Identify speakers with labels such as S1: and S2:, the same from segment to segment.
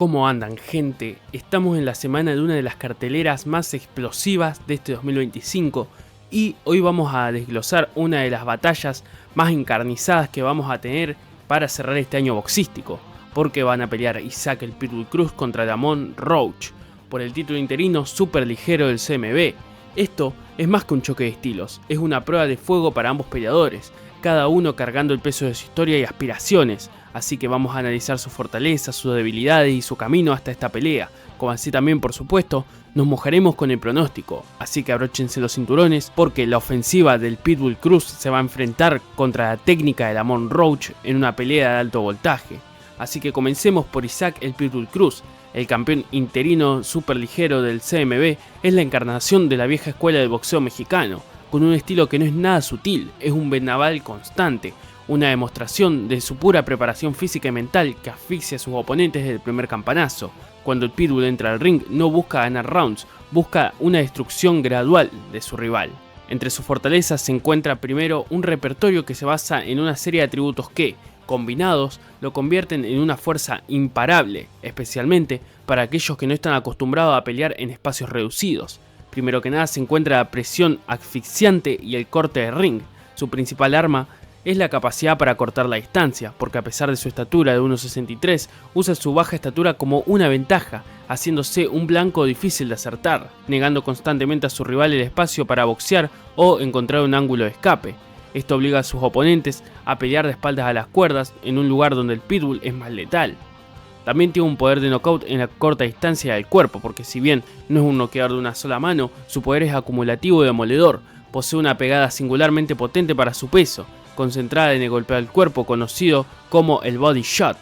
S1: ¿Cómo andan, gente? Estamos en la semana de una de las carteleras más explosivas de este 2025 y hoy vamos a desglosar una de las batallas más encarnizadas que vamos a tener para cerrar este año boxístico, porque van a pelear Isaac el Pitbull Cruz contra Lamont Roach por el título interino super ligero del CMB. Esto es más que un choque de estilos, es una prueba de fuego para ambos peleadores, cada uno cargando el peso de su historia y aspiraciones, así que vamos a analizar sus fortalezas, sus debilidades y su camino hasta esta pelea, como así también por supuesto nos mojaremos con el pronóstico, así que abróchense los cinturones porque la ofensiva del Pitbull Cruz se va a enfrentar contra la técnica de Lamont Roach en una pelea de alto voltaje, así que comencemos por Isaac el Pitbull Cruz. El campeón interino superligero del CMB es la encarnación de la vieja escuela del boxeo mexicano, con un estilo que no es nada sutil, es un vendaval constante, una demostración de su pura preparación física y mental que asfixia a sus oponentes desde el primer campanazo. Cuando el Pitbull entra al ring no busca ganar rounds, busca una destrucción gradual de su rival. Entre sus fortalezas se encuentra primero un repertorio que se basa en una serie de atributos que, combinados, lo convierten en una fuerza imparable, especialmente para aquellos que no están acostumbrados a pelear en espacios reducidos. Primero que nada se encuentra la presión asfixiante y el corte de ring. Su principal arma es la capacidad para cortar la distancia, porque a pesar de su estatura de 1.63, usa su baja estatura como una ventaja, haciéndose un blanco difícil de acertar, negando constantemente a su rival el espacio para boxear o encontrar un ángulo de escape. Esto obliga a sus oponentes a pelear de espaldas a las cuerdas en un lugar donde el Pitbull es más letal. También tiene un poder de knockout en la corta distancia del cuerpo, porque si bien no es un noqueador de una sola mano, su poder es acumulativo y demoledor, posee una pegada singularmente potente para su peso, concentrada en el golpeo al cuerpo conocido como el body shot.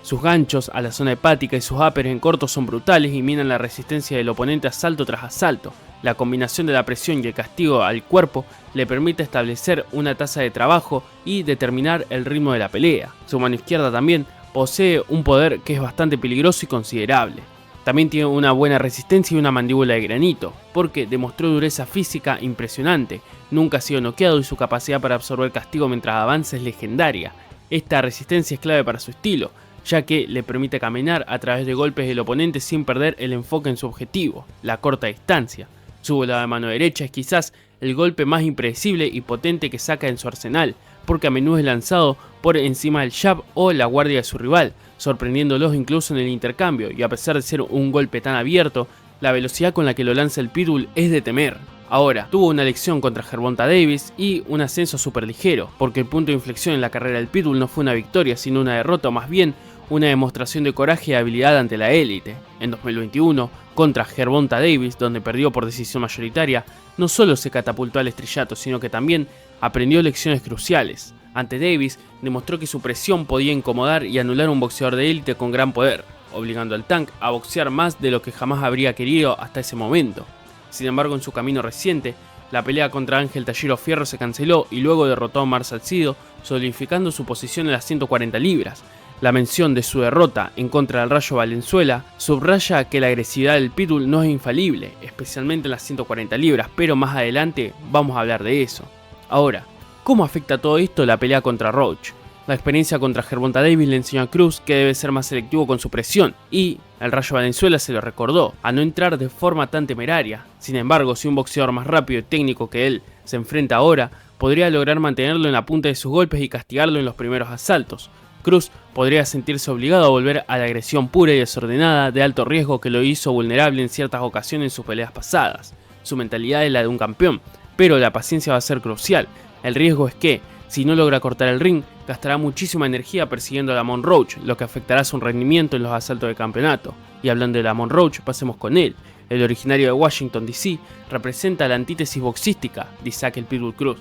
S1: Sus ganchos a la zona hepática y sus uppers en corto son brutales y minan la resistencia del oponente asalto tras asalto. La combinación de la presión y el castigo al cuerpo le permite establecer una tasa de trabajo y determinar el ritmo de la pelea. Su mano izquierda también posee un poder que es bastante peligroso y considerable. También tiene una buena resistencia y una mandíbula de granito, porque demostró dureza física impresionante, nunca ha sido noqueado y su capacidad para absorber castigo mientras avanza es legendaria. Esta resistencia es clave para su estilo, ya que le permite caminar a través de golpes del oponente sin perder el enfoque en su objetivo, la corta distancia. Su volada de mano derecha es quizás el golpe más impredecible y potente que saca en su arsenal, porque a menudo es lanzado por encima del jab o la guardia de su rival, sorprendiéndolos incluso en el intercambio, y a pesar de ser un golpe tan abierto, la velocidad con la que lo lanza el Pitbull es de temer. Ahora, tuvo una lección contra Gervonta Davis y un ascenso superligero, porque el punto de inflexión en la carrera del Pitbull no fue una victoria, sino una derrota, o más bien una demostración de coraje y habilidad ante la élite. En 2021, contra Gervonta Davis, donde perdió por decisión mayoritaria, no solo se catapultó al estrellato, sino que también aprendió lecciones cruciales. Ante Davis, demostró que su presión podía incomodar y anular a un boxeador de élite con gran poder, obligando al Tank a boxear más de lo que jamás habría querido hasta ese momento. Sin embargo, en su camino reciente, la pelea contra Ángel Tallero Fierro se canceló y luego derrotó a Omar Salcido, solidificando su posición en las 140 libras. La mención de su derrota en contra del Rayo Valenzuela subraya que la agresividad del Pitbull no es infalible, especialmente en las 140 libras, pero más adelante vamos a hablar de eso. Ahora, ¿cómo afecta todo esto la pelea contra Roach? La experiencia contra Gervonta Davis le enseñó a Cruz que debe ser más selectivo con su presión, y el Rayo Valenzuela se lo recordó, a no entrar de forma tan temeraria. Sin embargo, si un boxeador más rápido y técnico que él se enfrenta ahora, podría lograr mantenerlo en la punta de sus golpes y castigarlo en los primeros asaltos. Cruz podría sentirse obligado a volver a la agresión pura y desordenada de alto riesgo que lo hizo vulnerable en ciertas ocasiones en sus peleas pasadas. Su mentalidad es la de un campeón, pero la paciencia va a ser crucial. El riesgo es que, si no logra cortar el ring, gastará muchísima energía persiguiendo a Lamont Roach, lo que afectará su rendimiento en los asaltos de campeonato. Y hablando de Lamont Roach, pasemos con él. El originario de Washington DC representa la antítesis boxística de Isaac el Pitbull Cruz.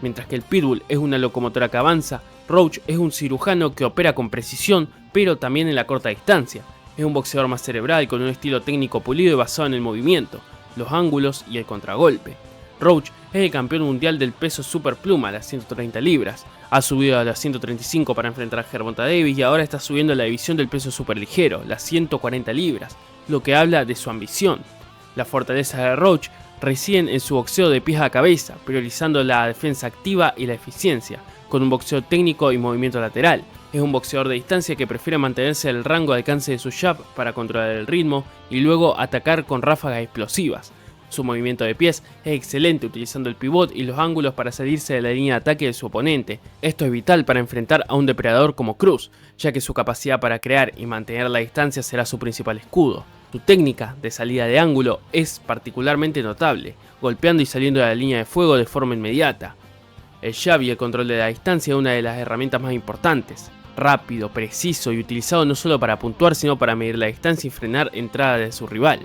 S1: Mientras que el Pitbull es una locomotora que avanza, Roach es un cirujano que opera con precisión, pero también en la corta distancia. Es un boxeador más cerebral, con un estilo técnico pulido y basado en el movimiento, los ángulos y el contragolpe. Roach es el campeón mundial del peso superpluma, las 130 libras. Ha subido a las 135 para enfrentar a Gervonta Davis y ahora está subiendo a la división del peso superligero, las 140 libras, lo que habla de su ambición. La fortaleza de Roach residen en su boxeo de pies a cabeza, priorizando la defensa activa y la eficiencia, con un boxeo técnico y movimiento lateral. Es un boxeador de distancia que prefiere mantenerse en el rango de alcance de su jab para controlar el ritmo y luego atacar con ráfagas explosivas. Su movimiento de pies es excelente utilizando el pivot y los ángulos para salirse de la línea de ataque de su oponente. Esto es vital para enfrentar a un depredador como Cruz, ya que su capacidad para crear y mantener la distancia será su principal escudo. Su técnica de salida de ángulo es particularmente notable, golpeando y saliendo de la línea de fuego de forma inmediata. El jab y el control de la distancia es una de las herramientas más importantes. Rápido, preciso y utilizado no solo para puntuar sino para medir la distancia y frenar entrada de su rival.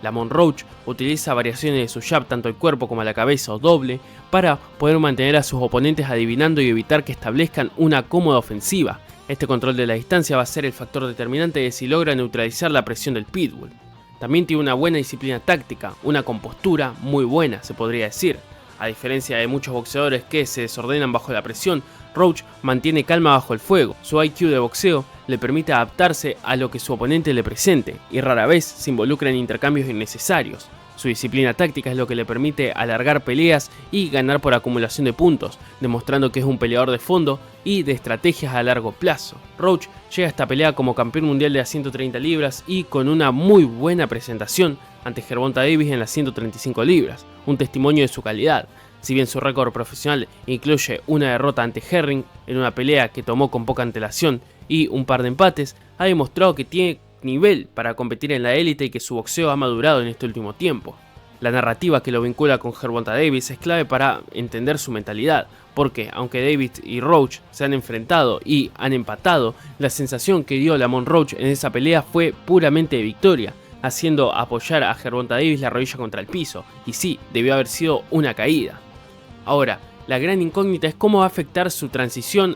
S1: Lamont Roach utiliza variaciones de su jab tanto al cuerpo como a la cabeza o doble para poder mantener a sus oponentes adivinando y evitar que establezcan una cómoda ofensiva. Este control de la distancia va a ser el factor determinante de si logra neutralizar la presión del Pitbull. También tiene una buena disciplina táctica, una compostura muy buena se podría decir. A diferencia de muchos boxeadores que se desordenan bajo la presión, Roach mantiene calma bajo el fuego. Su IQ de boxeo le permite adaptarse a lo que su oponente le presente y rara vez se involucra en intercambios innecesarios. Su disciplina táctica es lo que le permite alargar peleas y ganar por acumulación de puntos, demostrando que es un peleador de fondo y de estrategias a largo plazo. Roach llega a esta pelea como campeón mundial de las 130 libras y con una muy buena presentación ante Gervonta Davis en las 135 libras, un testimonio de su calidad. Si bien su récord profesional incluye una derrota ante Herring en una pelea que tomó con poca antelación y un par de empates, ha demostrado que tiene nivel para competir en la élite y que su boxeo ha madurado en este último tiempo. La narrativa que lo vincula con Gervonta Davis es clave para entender su mentalidad, porque aunque Davis y Roach se han enfrentado y han empatado, la sensación que dio Lamont Roach en esa pelea fue puramente de victoria, haciendo apoyar a Gervonta Davis la rodilla contra el piso, y sí, debió haber sido una caída. Ahora, la gran incógnita es cómo va a afectar su transición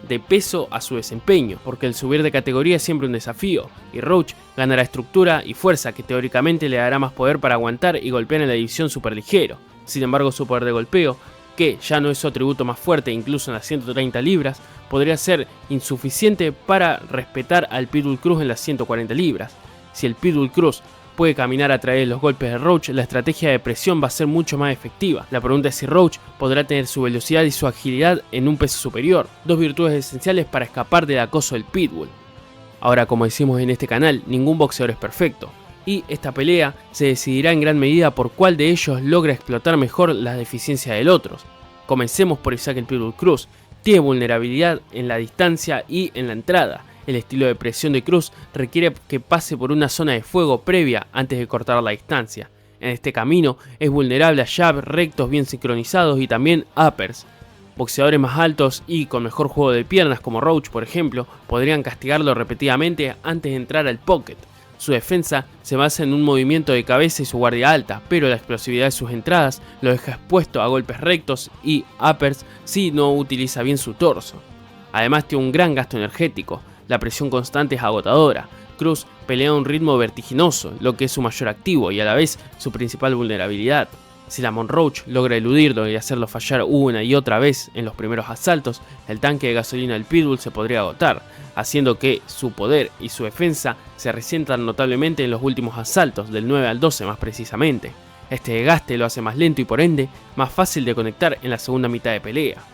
S1: de peso a su desempeño, porque el subir de categoría es siempre un desafío, y Roach ganará estructura y fuerza que teóricamente le dará más poder para aguantar y golpear en la división superligero. Sin embargo, su poder de golpeo, que ya no es su atributo más fuerte incluso en las 130 libras, podría ser insuficiente para respetar al Pitbull Cruz en las 140 libras. Si el Pitbull Cruz puede caminar a través de los golpes de Roach, la estrategia de presión va a ser mucho más efectiva. La pregunta es si Roach podrá tener su velocidad y su agilidad en un peso superior, dos virtudes esenciales para escapar del acoso del Pitbull. Ahora, como decimos en este canal, ningún boxeador es perfecto, y esta pelea se decidirá en gran medida por cuál de ellos logra explotar mejor las deficiencias del otro. Comencemos por Isaac el Pitbull Cruz. Tiene vulnerabilidad en la distancia y en la entrada. El estilo de presión de Cruz requiere que pase por una zona de fuego previa antes de cortar la distancia. En este camino es vulnerable a jabs rectos bien sincronizados y también uppers. Boxeadores más altos y con mejor juego de piernas como Roach por ejemplo podrían castigarlo repetidamente antes de entrar al pocket. Su defensa se basa en un movimiento de cabeza y su guardia alta, pero la explosividad de sus entradas lo deja expuesto a golpes rectos y uppers si no utiliza bien su torso. Además tiene un gran gasto energético. La presión constante es agotadora. Cruz pelea a un ritmo vertiginoso, lo que es su mayor activo y a la vez su principal vulnerabilidad. Si Lamont Roach logra eludirlo y hacerlo fallar una y otra vez en los primeros asaltos, el tanque de gasolina del Pitbull se podría agotar, haciendo que su poder y su defensa se resientan notablemente en los últimos asaltos, del 9 al 12 más precisamente. Este desgaste lo hace más lento y por ende más fácil de conectar en la segunda mitad de pelea.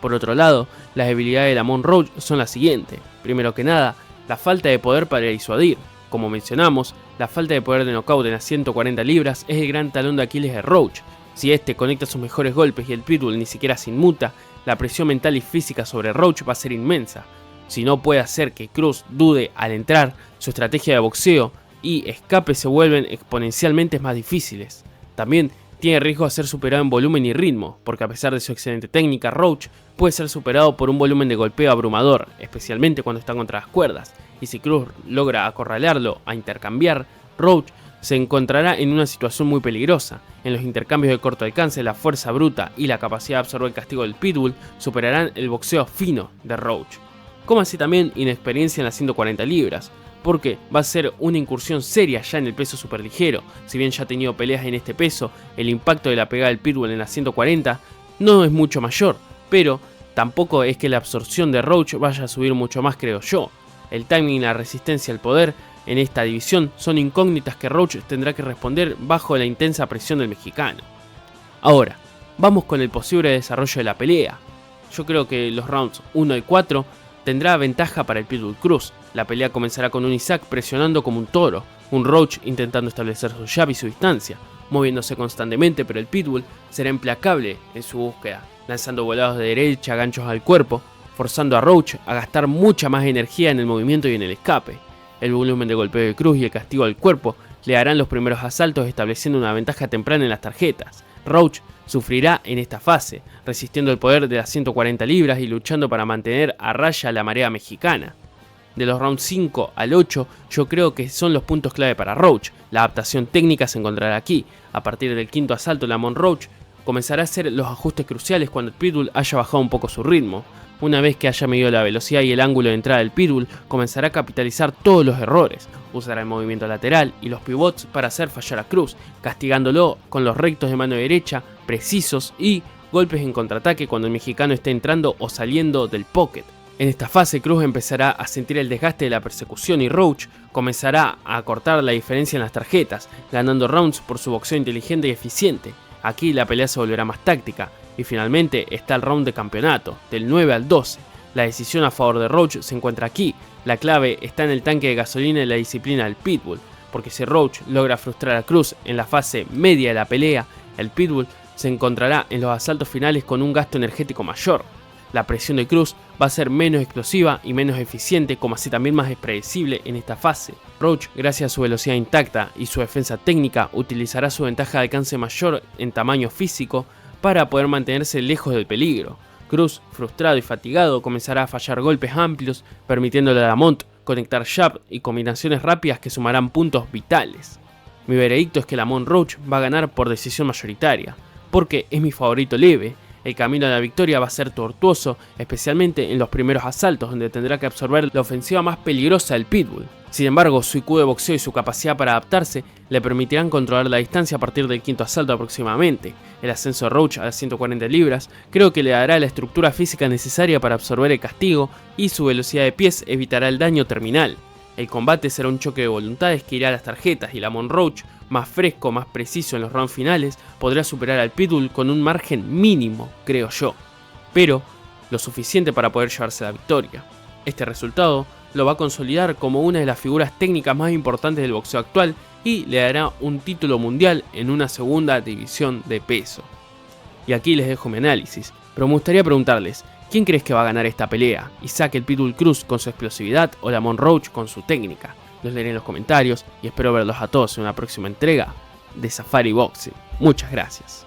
S1: Por otro lado, las debilidades de Lamont Roach son las siguientes. Primero que nada, la falta de poder para disuadir. Como mencionamos, la falta de poder de knockout en las 140 libras es el gran talón de Aquiles de Roach. Si este conecta sus mejores golpes y el Pitbull ni siquiera se inmuta, la presión mental y física sobre Roach va a ser inmensa. Si no puede hacer que Cruz dude al entrar, su estrategia de boxeo y escape se vuelven exponencialmente más difíciles. También tiene riesgo de ser superado en volumen y ritmo, porque a pesar de su excelente técnica, Roach puede ser superado por un volumen de golpeo abrumador, especialmente cuando está contra las cuerdas, y si Cruz logra acorralarlo a intercambiar, Roach se encontrará en una situación muy peligrosa. En los intercambios de corto alcance, la fuerza bruta y la capacidad de absorber el castigo del Pitbull superarán el boxeo fino de Roach. Como así también inexperiencia en las 140 libras, porque va a ser una incursión seria ya en el peso superligero. Si bien ya ha tenido peleas en este peso, el impacto de la pegada del Pitbull en las 140 no es mucho mayor, pero tampoco es que la absorción de Roach vaya a subir mucho más, creo yo. El timing y la resistencia al poder en esta división son incógnitas que Roach tendrá que responder bajo la intensa presión del mexicano. Ahora, vamos con el posible desarrollo de la pelea. Yo creo que los rounds 1 y 4 tendrá ventaja para el Pitbull Cruz. La pelea comenzará con un Isaac presionando como un toro, un Roach intentando establecer su jab y su distancia, moviéndose constantemente, pero el Pitbull será implacable en su búsqueda, lanzando volados de derecha, ganchos al cuerpo, forzando a Roach a gastar mucha más energía en el movimiento y en el escape. El volumen de golpeo de Cruz y el castigo al cuerpo le harán los primeros asaltos, estableciendo una ventaja temprana en las tarjetas. Roach sufrirá en esta fase, resistiendo el poder de las 140 libras y luchando para mantener a raya la marea mexicana. De los rounds 5 al 8, yo creo que son los puntos clave para Roach. La adaptación técnica se encontrará aquí. A partir del quinto asalto, Lamont Roach comenzará a hacer los ajustes cruciales cuando el Pitbull haya bajado un poco su ritmo. Una vez que haya medido la velocidad y el ángulo de entrada del Pitbull, comenzará a capitalizar todos los errores. Usará el movimiento lateral y los pivots para hacer fallar a Cruz, castigándolo con los rectos de mano derecha, precisos, y golpes en contraataque cuando el mexicano esté entrando o saliendo del pocket. En esta fase, Cruz empezará a sentir el desgaste de la persecución y Roach comenzará a acortar la diferencia en las tarjetas, ganando rounds por su boxeo inteligente y eficiente. Aquí la pelea se volverá más táctica. Y finalmente está el round de campeonato, del 9 al 12. La decisión a favor de Roach se encuentra aquí. La clave está en el tanque de gasolina y la disciplina del Pitbull, porque si Roach logra frustrar a Cruz en la fase media de la pelea, el Pitbull se encontrará en los asaltos finales con un gasto energético mayor. La presión de Cruz va a ser menos explosiva y menos eficiente, como así también más predecible en esta fase. Roach, gracias a su velocidad intacta y su defensa técnica, utilizará su ventaja de alcance mayor en tamaño físico para poder mantenerse lejos del peligro. Cruz, frustrado y fatigado, comenzará a fallar golpes amplios, permitiéndole a Lamont conectar jab y combinaciones rápidas que sumarán puntos vitales. Mi veredicto es que Lamont Roach va a ganar por decisión mayoritaria, porque es mi favorito leve. El camino a la victoria va a ser tortuoso, especialmente en los primeros asaltos, donde tendrá que absorber la ofensiva más peligrosa del Pitbull. Sin embargo, su IQ de boxeo y su capacidad para adaptarse le permitirán controlar la distancia a partir del quinto asalto aproximadamente. El ascenso de Roach a las 140 libras creo que le dará la estructura física necesaria para absorber el castigo, y su velocidad de pies evitará el daño terminal. El combate será un choque de voluntades que irá a las tarjetas, y Lamont Roach, más fresco, más preciso en los rounds finales, podrá superar al Pitbull con un margen mínimo, creo yo, pero lo suficiente para poder llevarse la victoria. Este resultado lo va a consolidar como una de las figuras técnicas más importantes del boxeo actual y le dará un título mundial en una segunda división de peso. Y aquí les dejo mi análisis, pero me gustaría preguntarles, ¿quién crees que va a ganar esta pelea? ¿Isaac el Pitbull Cruz con su explosividad o Lamont Roach con su técnica? Los leeré en los comentarios y espero verlos a todos en una próxima entrega de Safari Boxing. Muchas gracias.